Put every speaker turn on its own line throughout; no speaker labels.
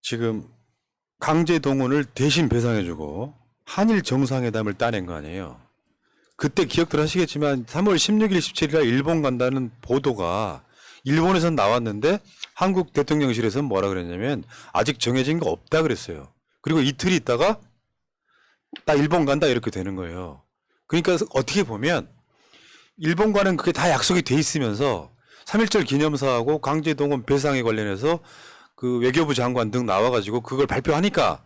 지금 강제 동원을 대신 배상해주고 한일 정상회담을 따낸 거 아니에요. 그때 기억들 하시겠지만 3월 16일, 17일에 일본 간다는 보도가 일본에선 나왔는데 한국 대통령실에서는 뭐라 그랬냐면 아직 정해진 거 없다 그랬어요. 그리고 이틀 있다가 나 일본 간다 이렇게 되는 거예요. 그러니까 어떻게 보면 일본과는 그게 다 약속이 돼 있으면서 3.1절 기념사하고 강제동원 배상에 관련해서 그 외교부 장관 등 나와가지고 그걸 발표하니까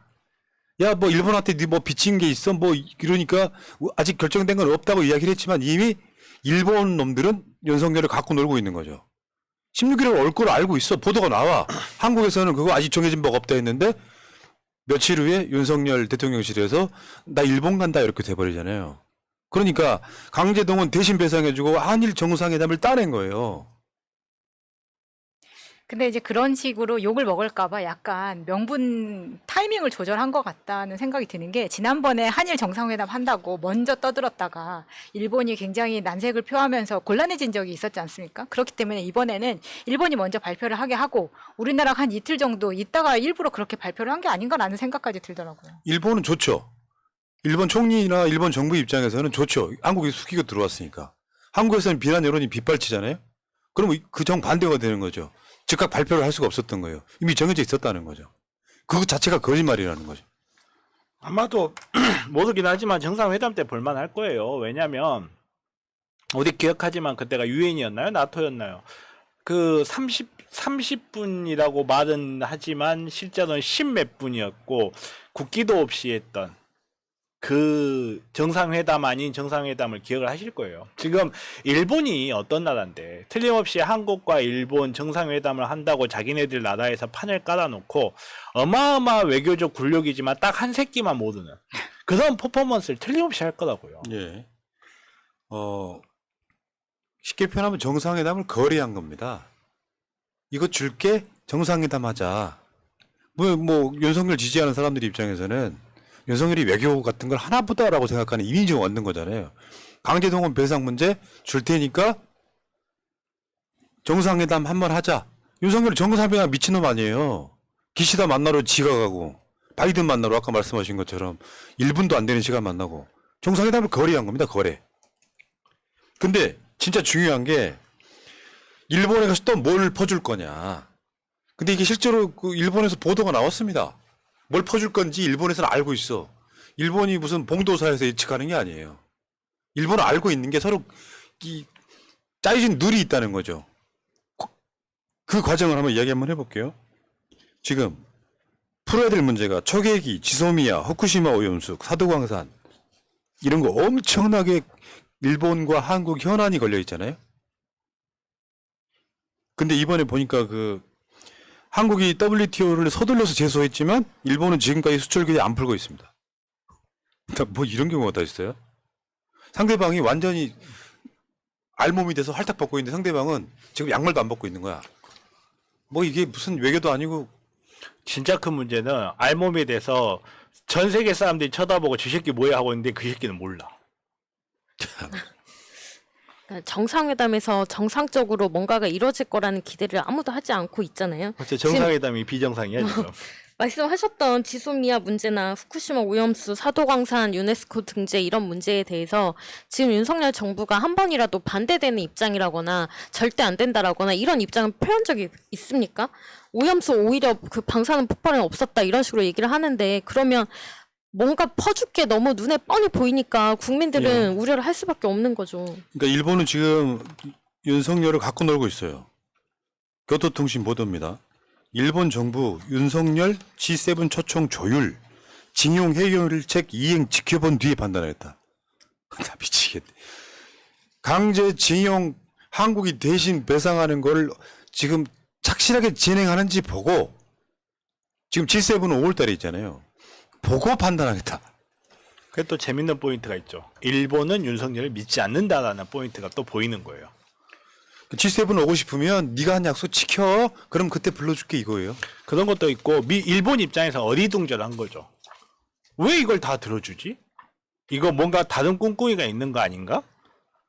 야 뭐 일본한테 네 뭐 빚진 게 있어 뭐 이러니까 아직 결정된 건 없다고 이야기를 했지만 이미 일본 놈들은 윤석열을 갖고 놀고 있는 거죠. 16일을 올 걸 알고 있어. 보도가 나와. 한국에서는 그거 아직 정해진 바가 없다 했는데 며칠 후에 윤석열 대통령실에서 나 일본 간다 이렇게 돼버리잖아요. 그러니까 강제동원 대신 배상해주고 한일 정상회담을 따낸 거예요.
근데 이제 그런 식으로 욕을 먹을까봐 약간 명분 타이밍을 조절한 것 같다는 생각이 드는 게 지난번에 한일 정상회담 한다고 먼저 떠들었다가 일본이 굉장히 난색을 표하면서 곤란해진 적이 있었지 않습니까? 그렇기 때문에 이번에는 일본이 먼저 발표를 하게 하고 우리나라가 한 이틀 정도 있다가 일부러 그렇게 발표를 한 게 아닌가라는 생각까지 들더라고요.
일본은 좋죠. 일본 총리나 일본 정부 입장에서는 좋죠. 한국이 숙이고 들어왔으니까. 한국에서는 비난 여론이 빗발치잖아요. 그러면 그 정반대가 되는 거죠. 즉각 발표를 할 수가 없었던 거예요. 이미 정해져 있었다는 거죠. 그것 자체가 거짓말이라는 거죠.
아마도 모르긴 하지만 정상회담 때 볼만할 거예요. 왜냐면 우리 기억하지만 그때가 유엔이었나요? 나토였나요? 그 30분이라고 말은 하지만 실제로는 10몇 분이었고 국기도 없이 했던 그 정상회담 아닌 정상회담을 기억을 하실 거예요. 지금 일본이 어떤 나라인데 틀림없이 한국과 일본 정상회담을 한다고 자기네들 나라에서 판을 깔아놓고 어마어마한 외교적 굴욕이지만 딱 한 새끼만 모르는 그런 퍼포먼스를 틀림없이 할 거라고요.
예. 쉽게 표현하면 정상회담을 거래한 겁니다. 이거 줄게 정상회담 하자. 뭐 윤석열 지지하는 사람들 입장에서는 윤석열이 외교 같은 걸 하나보다라고 생각하는 이미지가 얻는 거잖아요. 강제동원 배상 문제 줄 테니까 정상회담 한번 하자. 윤석열이 정상회담 미친놈 아니에요. 기시다 만나러 지가 가고 바이든 만나러 아까 말씀하신 것처럼 1분도 안 되는 시간 만나고 정상회담을 거래한 겁니다. 거래. 근데 진짜 중요한 게 일본에 가서 또 뭘 퍼줄 거냐. 근데 이게 실제로 그 일본에서 보도가 나왔습니다. 뭘 퍼줄 건지 일본에서는 알고 있어. 일본이 무슨 봉도사에서 예측하는 게 아니에요. 일본은 알고 있는 게 서로 이 짜여진 룰이 있다는 거죠. 그 과정을 한번 이야기 한번 해볼게요. 지금 풀어야 될 문제가 초계기, 지소미아, 후쿠시마 오염수, 사도광산 이런 거 엄청나게 일본과 한국 현안이 걸려 있잖아요. 근데 이번에 보니까 그 한국이 WTO를 서둘러서 제소했지만 일본은 지금까지 수출 규제 안 풀고 있습니다. 뭐 이런 경우가 다 있어요? 상대방이 완전히 알몸이 돼서 활딱 벗고 있는데 상대방은 지금 양말도 안 벗고 있는 거야. 뭐 이게 무슨 외교도 아니고.
진짜 큰 문제는 알몸에 대해서 전 세계 사람들이 쳐다보고 저 새끼 뭐야 하고 있는데 그 새끼는 몰라.
정상회담에서 정상적으로 뭔가가 이루어질 거라는 기대를 아무도 하지 않고 있잖아요.
어째 정상회담이 비정상이야 지금.
말씀하셨던 지소미아 문제나 후쿠시마 오염수, 사도광산, 유네스코 등재 이런 문제에 대해서 지금 윤석열 정부가 한 번이라도 반대되는 입장이라거나 절대 안 된다라거나 이런 입장을 표한 적이 있습니까? 오염수 오히려 그 방사능 폭발은 없었다 이런 식으로 얘기를 하는데 그러면 뭔가 퍼줄게 너무 눈에 뻔히 보이니까 국민들은 우려를 할 수밖에 없는 거죠.
그러니까 일본은 지금 윤석열을 갖고 놀고 있어요. 교토통신 보도입니다. 일본 정부 윤석열 G7 초청 조율 징용 해결책 이행 지켜본 뒤에 판단했다. 나 미치겠네. 강제 징용 한국이 대신 배상하는 거를 지금 착실하게 진행하는지 보고 지금 G7은 5월달에 있잖아요. 보고 판단하겠다.
그게 또 재밌는 포인트가 있죠. 일본은 윤석열을 믿지 않는다라는 포인트가 또 보이는 거예요.
G7 오고 싶으면 네가 한 약속 지켜. 그럼 그때 불러줄게 이거예요.
그런 것도 있고 일본 입장에서 어리둥절한 거죠. 왜 이걸 다 들어주지? 이거 뭔가 다른 꿍꿍이가 있는 거 아닌가?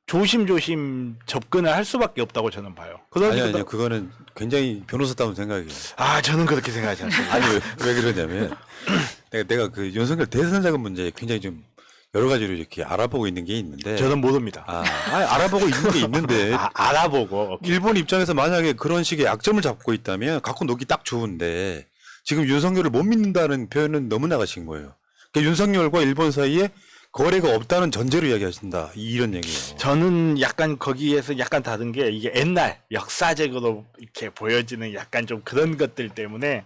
조심조심 접근을 할 수밖에 없다고 저는 봐요.
아니요. 그거는 굉장히 변호사다운 생각이에요.
저는 그렇게 생각하지 않습니다.
아니, 왜 그러냐면, 내가 그 윤석열 대선 자금 문제에 굉장히 좀 여러 가지로 이렇게 알아보고 있는 게 있는데.
저는 모릅니다.
알아보고 있는 게 있는데.
알아보고.
일본 입장에서 만약에 그런 식의 약점을 잡고 있다면 갖고 놀기 딱 좋은데, 지금 윤석열을 못 믿는다는 표현은 너무 나가신 거예요. 그러니까 윤석열과 일본 사이에 거래가 없다는 전제로 이야기하신다. 이런 얘기예요.
저는 약간 거기에서 약간 다른 게 이게 옛날 역사적으로 이렇게 보여지는 약간 좀 그런 것들 때문에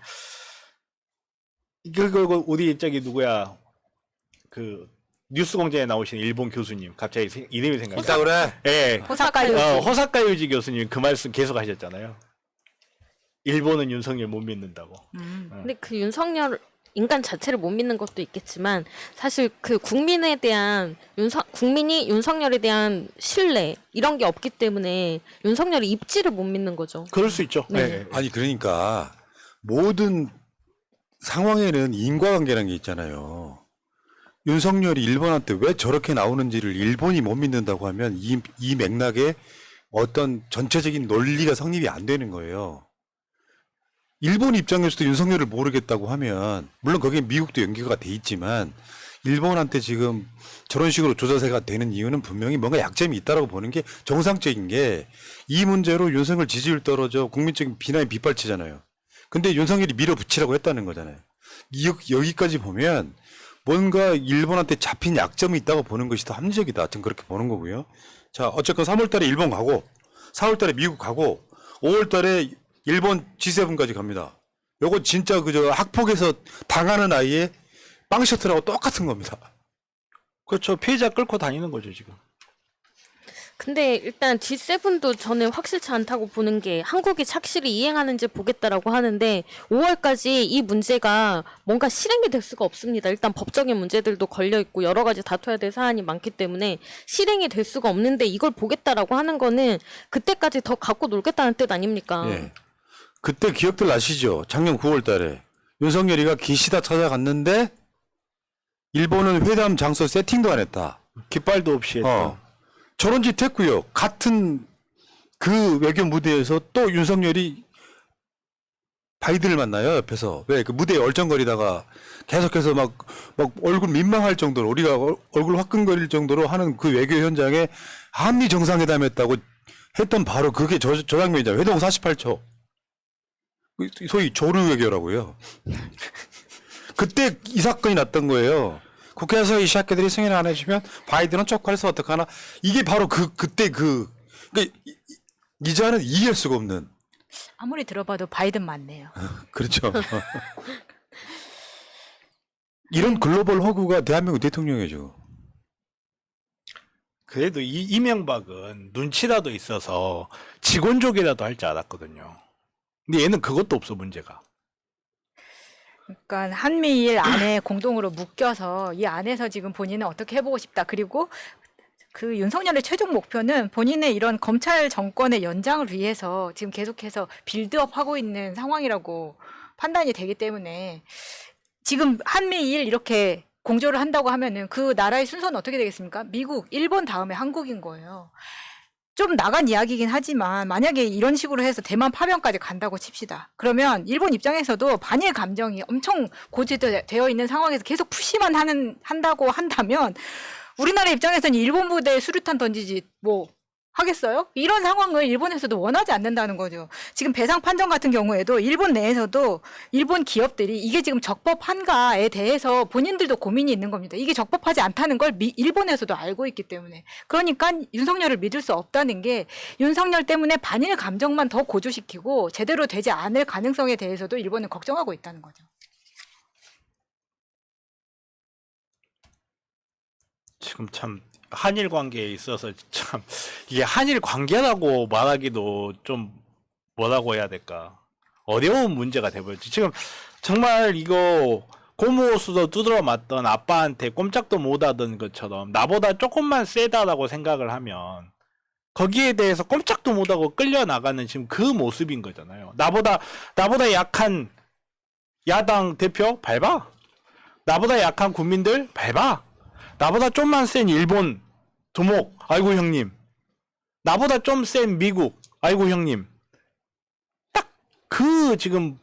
이거 우리 저기 누구야 그 뉴스공장에 나오신 일본 교수님 갑자기 이름이 생각나.
그래.
예.
호사카 요지.
호사카 요지 교수님 그 말씀 계속 하셨잖아요. 일본은 윤석열 못 믿는다고.
근데 그 윤석열 인간 자체를 못 믿는 것도 있겠지만 사실 그 국민에 대한 국민이 윤석열에 대한 신뢰 이런 게 없기 때문에 윤석열의 입지를 못 믿는 거죠.
그럴 수 있죠.
네.
네.
아니, 그러니까 모든 상황에는 인과관계라는 게 있잖아요. 윤석열이 일본한테 왜 저렇게 나오는지를 일본이 못 믿는다고 하면 이 맥락에 어떤 전체적인 논리가 성립이 안 되는 거예요. 일본 입장에서도 윤석열을 모르겠다고 하면, 물론 거기에 미국도 연계가 돼 있지만, 일본한테 지금 저런 식으로 조자세가 되는 이유는 분명히 뭔가 약점이 있다라고 보는 게 정상적인 게, 이 문제로 윤석열 지지율 떨어져 국민적인 비난이 빗발치잖아요. 근데 윤석열이 밀어붙이라고 했다는 거잖아요. 여기까지 보면 뭔가 일본한테 잡힌 약점이 있다고 보는 것이 더 합리적이다. 하여튼 그렇게 보는 거고요. 자, 어쨌건 3월 달에 일본 가고, 4월 달에 미국 가고, 5월 달에 일본 G7까지 갑니다. 요거 진짜 그저 학폭에서 당하는 아이의 빵 셔틀하고 똑같은 겁니다.
그렇죠. 피해자 끌고 다니는 거죠 지금.
근데 일단 G7도 저는 확실치 않다고 보는 게 한국이 착실히 이행하는지 보겠다라고 하는데 5월까지 이 문제가 뭔가 실행이 될 수가 없습니다. 일단 법적인 문제들도 걸려 있고 여러 가지 다퉈야 될 사안이 많기 때문에 실행이 될 수가 없는데 이걸 보겠다라고 하는 거는 그때까지 더 갖고 놀겠다는 뜻 아닙니까?
예. 그때 기억들 나시죠? 작년 9월 달에 윤석열이가 기시다 찾아갔는데 일본은 회담 장소 세팅도 안 했다.
깃발도 없이 했다.
저런 짓 했고요. 같은 그 외교 무대에서 또 윤석열이 바이든을 만나요, 옆에서. 왜 그 무대에 얼쩡거리다가 계속해서 막 얼굴 민망할 정도로, 우리가 얼굴 화끈거릴 정도로 하는 그 외교 현장에 한미 정상회담 했다고 했던 바로 그게 저 장면이잖아요. 회동 48초. 소위 조르 외교라고요. 그때 이 사건이 났던 거예요. 국회에서 이 새끼들이 승인 안 해주면 바이든은 쪽팔려서 어떡하나. 이게 바로 그때 그러니까 이자는 이해할 수가 없는.
아무리 들어봐도 바이든 맞네요.
그렇죠. 이런 글로벌 허구가 대한민국 대통령이죠.
그래도 이명박은 눈치라도 있어서 직원족이라도 할 줄 알았거든요. 근데 얘는 그것도 없어 문제가.
그러니까 한미일 안에 공동으로 묶여서 이 안에서 지금 본인은 어떻게 해보고 싶다. 그리고 그 윤석열의 최종 목표는 본인의 이런 검찰 정권의 연장을 위해서 지금 계속해서 빌드업하고 있는 상황이라고 판단이 되기 때문에 지금 한미일 이렇게 공조를 한다고 하면은 그 나라의 순서는 어떻게 되겠습니까? 미국, 일본 다음에 한국인 거예요. 좀 나간 이야기긴 하지만 만약에 이런 식으로 해서 대만 파병까지 간다고 칩시다. 그러면 일본 입장에서도 반일 감정이 엄청 고조되어 있는 상황에서 계속 푸시만 한다고 한다면 우리나라 입장에서는 일본 부대에 수류탄 던지지 뭐 하겠어요? 이런 상황을 일본에서도 원하지 않는다는 거죠. 지금 배상 판정 같은 경우에도 일본 내에서도 일본 기업들이 이게 지금 적법한가에 대해서 본인들도 고민이 있는 겁니다. 이게 적법하지 않다는 걸 일본에서도 알고 있기 때문에. 그러니까 윤석열을 믿을 수 없다는 게 윤석열 때문에 반일 감정만 더 고조시키고 제대로 되지 않을 가능성에 대해서도 일본은 걱정하고 있다는 거죠.
지금 참 한일 관계에 있어서 참 이게 한일 관계라고 말하기도 좀 뭐라고 해야 될까 어려운 문제가 돼버렸지. 지금 정말 이거 고무호수도 두드러 맞던 아빠한테 꼼짝도 못하던 것처럼 나보다 조금만 세다라고 생각을 하면 거기에 대해서 꼼짝도 못하고 끌려나가는 지금 그 모습인 거잖아요. 나보다 약한 야당 대표 밟아. 나보다 약한 국민들 밟아. 나보다 좀만 센 일본 두목, 아이고 형님 나보다 좀 센 미국. 아이고 형님. 딱 그 지금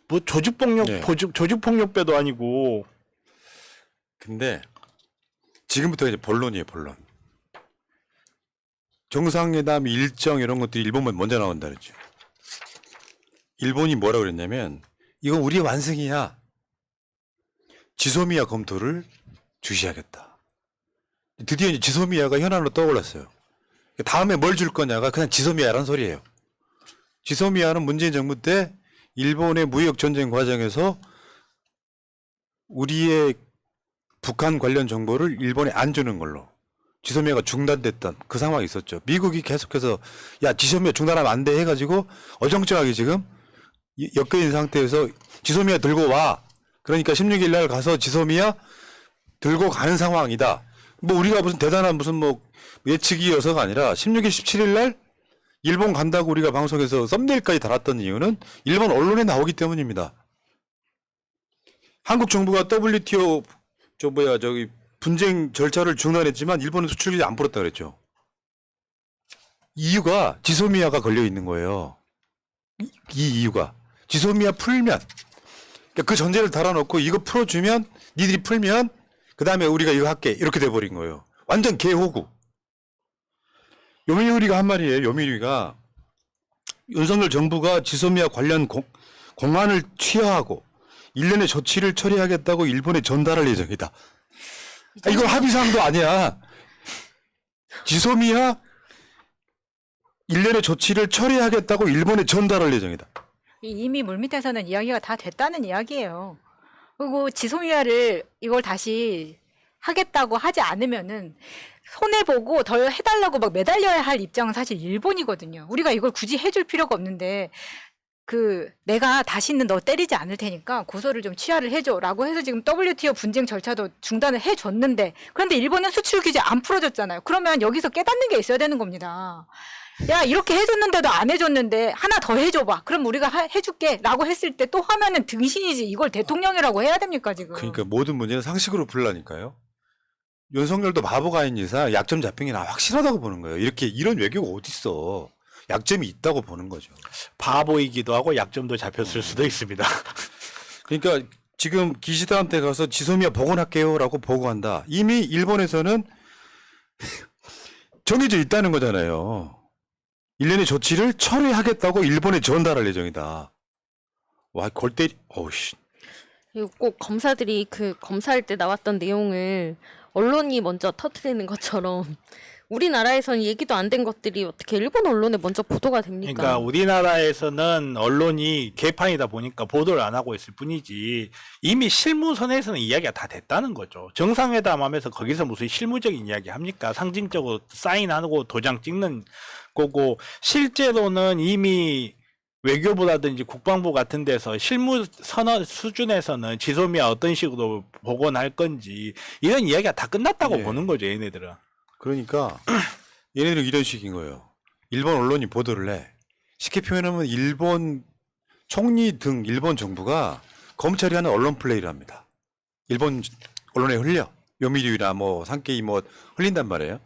뭐 조직폭력
네.
조직폭력배도 아니고.
근데 지금부터 이제 본론이에요, 본론. 정상회담 일정 이런 것들이 일본만 먼저 나온다 그랬죠. 일본이 뭐라 그랬냐면 이건 우리의 완승이야. 지소미아 검토를 주시하겠다. 드디어 이제 지소미아가 현안으로 떠올랐어요. 다음에 뭘 줄 거냐가 그냥 지소미아란 소리예요. 지소미아는 문재인 정부 때 일본의 무역 전쟁 과정에서 우리의 북한 관련 정보를 일본에 안 주는 걸로 지소미아가 중단됐던 그 상황이 있었죠. 미국이 계속해서 야 지소미아 중단하면 안 돼 해가지고 어정쩡하게 지금 엮여있는 상태에서 지소미아 들고 와. 그러니까 16일 날 가서 지소미아 들고 가는 상황이다. 뭐 우리가 무슨 대단한 무슨 뭐 예측이어서가 아니라 16일, 17일 날 일본 간다고 우리가 방송에서 썸네일까지 달았던 이유는 일본 언론에 나오기 때문입니다. 한국 정부가 WTO 저기 분쟁 절차를 중단했지만 일본은 수출 규제 안 풀었다 그랬죠. 이유가 지소미아가 걸려 있는 거예요. 이 이유가 지소미아 풀면 그러니까 그 전제를 달아놓고 이거 풀어주면 니들이 풀면 그 다음에 우리가 이거 할게 이렇게 돼버린 거예요. 완전 개호구. 요미우리가 한 말이에요. 요미우리가 윤석열 정부가 지소미아 관련 공안을 취하하고 일련의 조치를 처리하겠다고 일본에 전달할 예정이다. 이건 합의사항도 아니야. 지소미아 일련의 조치를 처리하겠다고 일본에 전달할 예정이다.
이미 물밑에서는 이야기가 다 됐다는 이야기예요. 그리고 지소미아를 이걸 다시 하겠다고 하지 않으면은 손해보고 덜 해달라고 막 매달려야 할 입장은 사실 일본이거든요. 우리가 이걸 굳이 해줄 필요가 없는데 내가 다시는 너 때리지 않을 테니까 고소를 좀 취하를 해줘라고 해서 지금 WTO 분쟁 절차도 중단을 해줬는데 그런데 일본은 수출 규제 안 풀어줬잖아요. 그러면 여기서 깨닫는 게 있어야 되는 겁니다. 야 이렇게 해줬는데도 안 해줬는데 하나 더 해줘봐. 그럼 우리가 해줄게 라고 했을 때 또 하면은 등신이지 이걸 대통령이라고 해야 됩니까 지금.
그러니까 모든 문제는 상식으로 풀라니까요. 윤석열도 바보가 아닌 이상 약점 잡힌 게 나 확실하다고 보는 거예요. 이런 외교가 어딨어. 약점이 있다고 보는 거죠.
바보이기도 하고 약점도 잡혔을 수도 있습니다.
그러니까 지금 기시다한테 가서 지소미아 복원할게요라고 보고한다. 이미 일본에서는 정해져 있다는 거잖아요. 일련의 조치를 처리하겠다고 일본에 전달할 예정이다. 와, 골 때리, 어우씨.
그리고 꼭 검사들이 검사할 때 나왔던 내용을 언론이 먼저 터뜨리는 것처럼 우리나라에서는 얘기도 안 된 것들이 어떻게 일본 언론에 먼저 보도가 됩니까?
그러니까 우리나라에서는 언론이 개판이다 보니까 보도를 안 하고 있을 뿐이지 이미 실무선에서는 이야기가 다 됐다는 거죠. 정상회담 하면서 거기서 무슨 실무적인 이야기 합니까? 상징적으로 사인하고 도장 찍는 거고 실제로는 이미 외교부라든지 국방부 같은 데서 실무 선언 수준에서는 지소미아 어떤 식으로 복원할 건지 이런 이야기가 다 끝났다고
예.
보는 거죠, 얘네들은.
그러니까 얘네들은 이런 식인 거예요. 일본 언론이 보도를 해. 쉽게 표현하면 일본 총리 등 일본 정부가 검찰이 하는 언론 플레이를 합니다. 일본 언론에 흘려. 요미리나 뭐 산케이 뭐 흘린단 말이에요.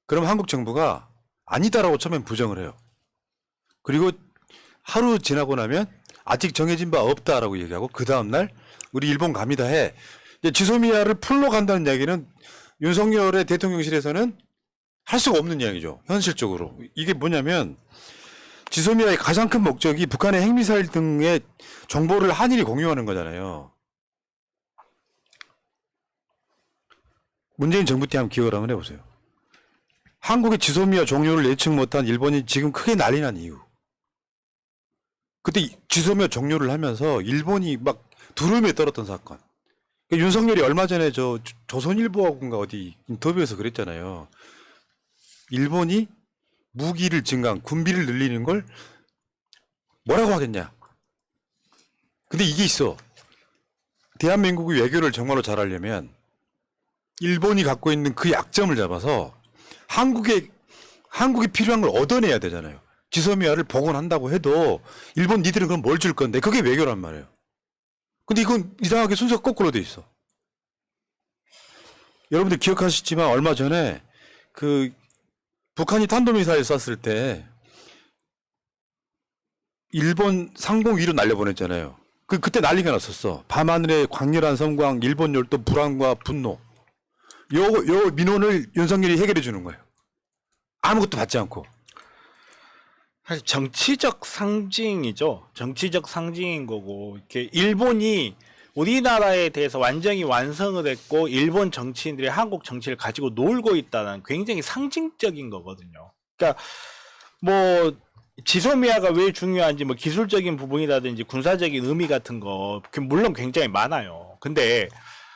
그럼 한국 정부가 아니다라고 처음엔 부정을 해요. 그리고 하루 지나고 나면 아직 정해진 바 없다라고 얘기하고 그 다음날 우리 일본 갑니다 해. 이제 지소미아를 풀러 간다는 이야기는 윤석열의 대통령실에서는 할 수가 없는 이야기죠. 현실적으로. 이게 뭐냐면 지소미아의 가장 큰 목적이 북한의 핵미사일 등의 정보를 한일이 공유하는 거잖아요. 문재인 정부 때 한번 기억을 한번 해보세요. 한국의 지소미아 종료를 예측 못한 일본이 지금 크게 난리 난 이유. 그때 지소미아 종료를 하면서 일본이 막 두루미에 떨었던 사건. 그러니까 윤석열이 얼마 전에 조선일보하고인가 어디 인터뷰에서 그랬잖아요. 일본이 무기를 증강, 군비를 늘리는 걸 뭐라고 하겠냐. 근데 이게 있어. 대한민국이 외교를 정말로 잘하려면 일본이 갖고 있는 그 약점을 잡아서 한국이 필요한 걸 얻어내야 되잖아요. 지소미아를 복원한다고 해도 일본 니들은 그럼 뭘 줄 건데 그게 외교란 말이에요. 근데 이건 이상하게 순서가 거꾸로 돼 있어. 여러분들 기억하시지만 얼마 전에 북한이 탄도미사일 쐈을 때 일본 상공 위로 날려보냈잖아요. 그때 난리가 났었어. 밤하늘의 광렬한 섬광, 일본 열도 불안과 분노. 요 민원을 윤석열이 해결해 주는 거예요. 아무것도 받지 않고.
사실 정치적 상징이죠. 정치적 상징인 거고, 이렇게 일본이 우리나라에 대해서 완전히 완성을 했고, 일본 정치인들이 한국 정치를 가지고 놀고 있다는 굉장히 상징적인 거거든요. 그러니까 뭐 지소미아가 왜 중요한지 뭐 기술적인 부분이라든지 군사적인 의미 같은 거 물론 굉장히 많아요. 근데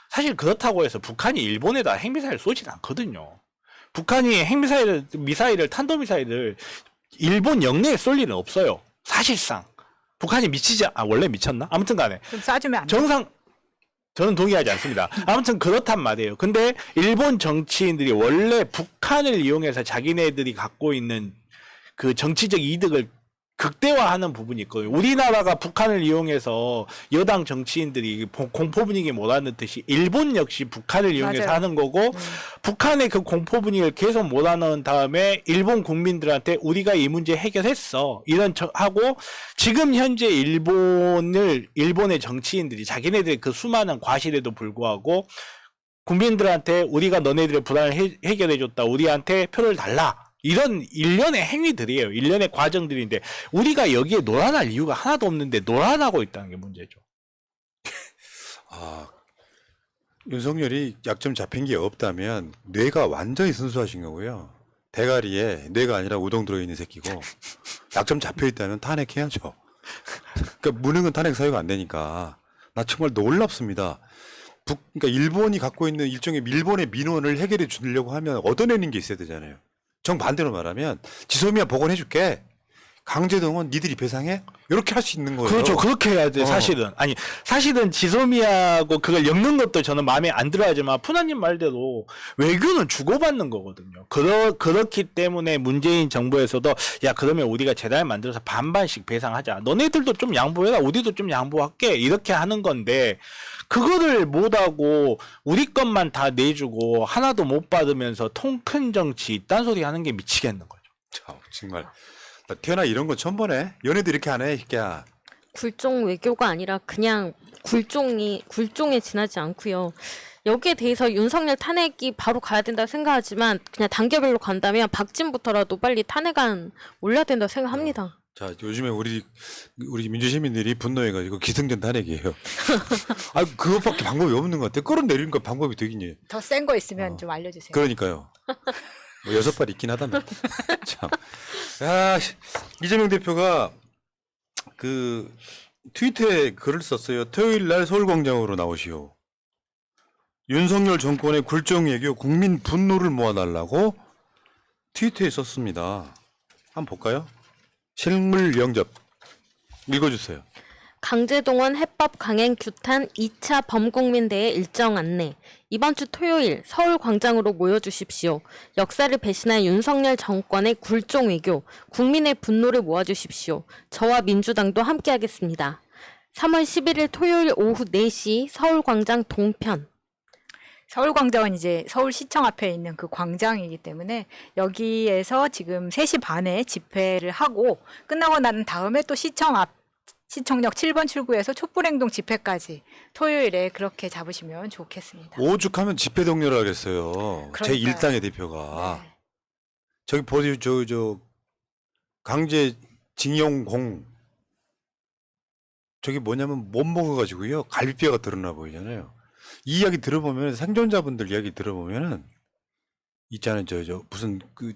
사실 그렇다고 해서 북한이 일본에다 핵미사일 쏘진 않거든요. 북한이 미사일을 탄도미사일을 일본 영내에 쏠 일은 없어요. 사실상 북한이 원래 미쳤나? 아무튼 간에
좀 쏴주면 안 돼.
저는 동의하지 않습니다. 아무튼 그렇단 말이에요. 근데 일본 정치인들이 원래 북한을 이용해서 자기네들이 갖고 있는 그 정치적 이득을 극대화하는 부분이 있거든요. 우리나라가 북한을 이용해서 여당 정치인들이 공포 분위기 몰아넣듯이 일본 역시 북한을 이용해서
맞아요.
하는 거고, 북한의 그 공포 분위기를 계속 몰아넣은 다음에 일본 국민들한테 우리가 이 문제 해결했어 하고, 지금 현재 일본의 정치인들이 자기네들의 그 수많은 과실에도 불구하고 국민들한테 우리가 너네들의 불안을 해결해줬다, 우리한테 표를 달라, 이런 일련의 행위들이에요. 일련의 과정들인데 우리가 여기에 노란할 이유가 하나도 없는데 노란하고 있다는 게 문제죠.
아, 윤석열이 약점 잡힌 게 없다면 뇌가 완전히 순수하신 거고요. 대가리에 뇌가 아니라 우동 들어있는 새끼고, 약점 잡혀 있다면 탄핵해야죠. 그러니까 무능은 탄핵 사유가 안 되니까. 나 정말 놀랍습니다. 그러니까 일본이 갖고 있는 일종의 일본의 민원을 해결해 주려고 하면 얻어내는 게 있어야 되잖아요. 정반대로 말하면 지소미아 복원해줄게. 강제동원 니들이 배상해? 이렇게 할 수 있는 거예요.
그렇죠. 그렇게 해야 돼, 사실은. 아니, 사실은 지소미아고 그걸 엮는 것도 저는 마음에 안 들어하지만, 푸나님 말대로 외교는 주고받는 거거든요. 그렇기 때문에 문재인 정부에서도, 야, 그러면 우리가 재단을 만들어서 반반씩 배상하자. 너네들도 좀 양보해라. 우리도 좀 양보할게. 이렇게 하는 건데, 그거를 못하고 우리 것만 다 내주고 하나도 못 받으면서 통 큰 정치 이딴 소리 하는 게 미치겠는 거죠.
참, 정말. 나 태어나 이런 거 처음 보네. 연애도 이렇게 안 해, 새끼야.
굴종 외교가 아니라 그냥 굴종에 지나지 않고요. 여기에 대해서 윤석열 탄핵이 바로 가야 된다고 생각하지만 그냥 단계별로 간다면 박진부터라도 빨리 탄핵안 올려야 된다고 생각합니다.
자, 요즘에 우리 민주시민들이 분노해가지고 기승전 탄핵이에요. 아, 그것밖에 방법이 없는 것 같아. 끌어내리는 거 방법이 되겠니?
더 센 거 있으면 좀 알려주세요.
그러니까요. 뭐 6발 있긴 하다며. 참. 야, 이재명 대표가 그 트위터에 글을 썼어요. 토요일 날 서울광장으로 나오시오. 윤석열 정권의 굴종 외교 국민 분노를 모아달라고 트위터에 썼습니다. 한번 볼까요? 실물 영접 읽어주세요.
강제동원 해법 강행 규탄 2차 범국민대회 일정 안내. 이번 주 토요일 서울 광장으로 모여주십시오. 역사를 배신한 윤석열 정권의 굴종 외교, 국민의 분노를 모아주십시오. 저와 민주당도 함께하겠습니다. 3월 11일 토요일 오후 4시 서울 광장 동편.
서울광장은 이제 서울시청 앞에 있는 그 광장이기 때문에 여기에서 지금 3시 반에 집회를 하고 끝나고 난 다음에 또 시청역 7번 출구에서 촛불행동 집회까지 토요일에 그렇게 잡으시면 좋겠습니다.
오죽하면 집회 동료라 그랬어요. 제
그러니까요.
1당의 대표가.
네.
저기 보세요. 저 강제 징용공 저기 뭐냐면 못 먹어가지고요. 갈비뼈가 드러나 보이잖아요. 이 이야기 들어보면, 생존자분들 이야기 들어보면은 있잖아요. 저 무슨 그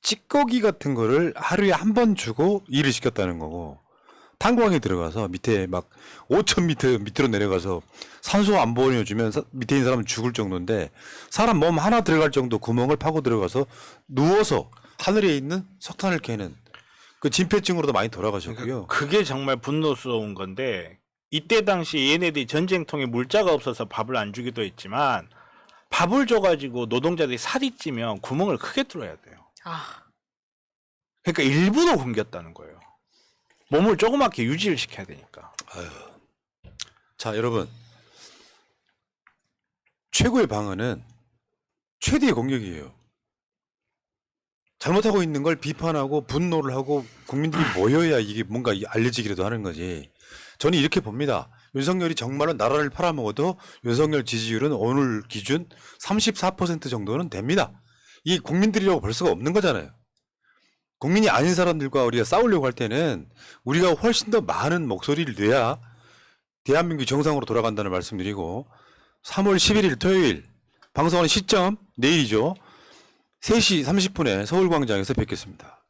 찌꺼기 같은 거를 하루에 한 번 주고 일을 시켰다는 거고, 탄광에 들어가서 밑에 막 5,000m 밑으로 내려가서 산소 안 보내주면 밑에 있는 사람은 죽을 정도인데, 사람 몸 하나 들어갈 정도 구멍을 파고 들어가서 누워서 하늘에 있는 석탄을 캐는 그 진폐증으로도 많이 돌아가셨고요.
그게 정말 분노스러운 건데, 이때 당시 얘네들이 전쟁통에 물자가 없어서 밥을 안 주기도 했지만, 밥을 줘가지고 노동자들이 살이 찌면 구멍을 크게 뚫어야 돼요.
아,
그러니까 일부러 굶겼다는 거예요. 몸을 조그맣게 유지를 시켜야 되니까.
자, 여러분. 최고의 방어는 최대의 공격이에요. 잘못하고 있는 걸 비판하고 분노를 하고 국민들이 모여야 이게 뭔가 알려지기라도 하는 거지. 저는 이렇게 봅니다. 윤석열이 정말로 나라를 팔아먹어도 윤석열 지지율은 오늘 기준 34% 정도는 됩니다. 이 국민들이라고 볼 수가 없는 거잖아요. 국민이 아닌 사람들과 우리가 싸우려고 할 때는 우리가 훨씬 더 많은 목소리를 내야 대한민국이 정상으로 돌아간다는 말씀드리고 3월 11일 토요일 방송하는 시점 내일이죠. 3시 30분에 서울광장에서 뵙겠습니다.